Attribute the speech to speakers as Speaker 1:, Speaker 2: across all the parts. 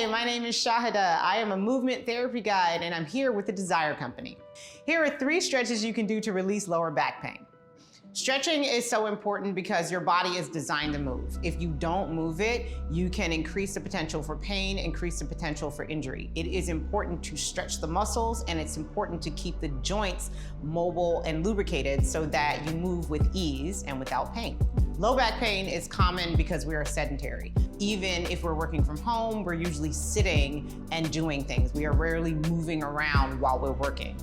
Speaker 1: Hi, my name is Shahada. I am a movement therapy guide and I'm here with the Desire Company. Here are 3 stretches you can do to release lower back pain. Stretching is so important because your body is designed to move. If you don't move it, you can increase the potential for pain, increase the potential for injury. It is important to stretch the muscles and it's important to keep the joints mobile and lubricated so that you move with ease and without pain. Low back pain is common because we are sedentary. Even if we're working from home, we're usually sitting and doing things. We are rarely moving around while we're working.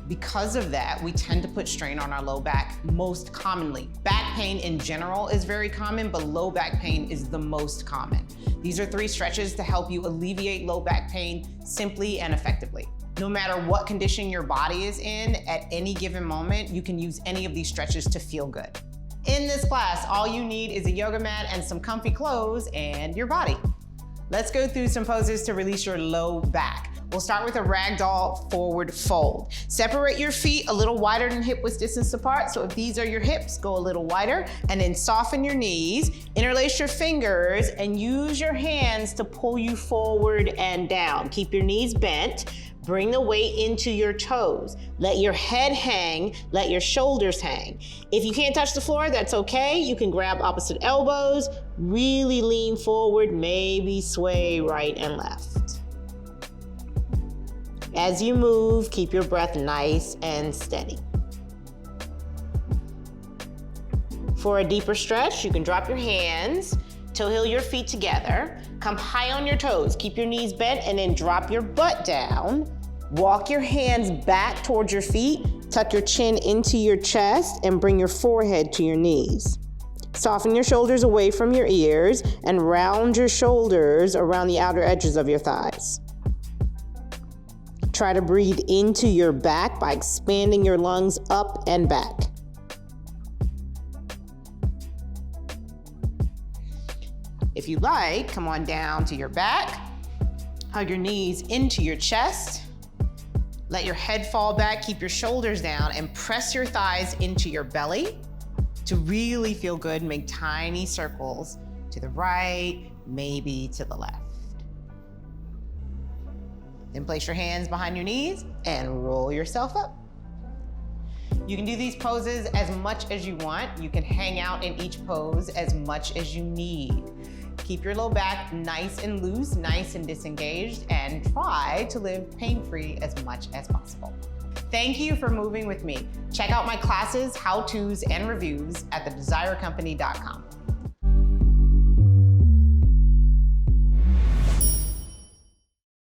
Speaker 1: Because of that, we tend to put strain on our low back most commonly. Back pain in general is very common, but low back pain is the most common. These are 3 stretches to help you alleviate low back pain simply and effectively. No matter what condition your body is in, at any given moment, you can use any of these stretches to feel good. In this class, all you need is a yoga mat and some comfy clothes and your body. Let's go through some poses to release your low back. We'll start with a ragdoll forward fold. Separate your feet a little wider than hip width distance apart. So if these are your hips, go a little wider, and then soften your knees, interlace your fingers, and use your hands to pull you forward and down. Keep your knees bent. Bring the weight into your toes. Let your head hang, let your shoulders hang. If you can't touch the floor, that's okay. You can grab opposite elbows, really lean forward, maybe sway right and left. As you move, keep your breath nice and steady. For a deeper stretch, you can drop your hands, toe heel your feet together, come high on your toes, keep your knees bent, and then drop your butt down. Walk your hands back towards your feet, tuck your chin into your chest, and bring your forehead to your knees. Soften your shoulders away from your ears and round your shoulders around the outer edges of your thighs. Try to breathe into your back by expanding your lungs up and back. If you like, come on down to your back, hug your knees into your chest, let your head fall back, keep your shoulders down, and press your thighs into your belly to really feel good. Make tiny circles to the right, maybe to the left. Then place your hands behind your knees and roll yourself up. You can do these poses as much as you want. You can hang out in each pose as much as you need. Keep your low back nice and loose, nice and disengaged, and try to live pain-free as much as possible. Thank you for moving with me. Check out my classes, how-tos, and reviews at thedesirecompany.com.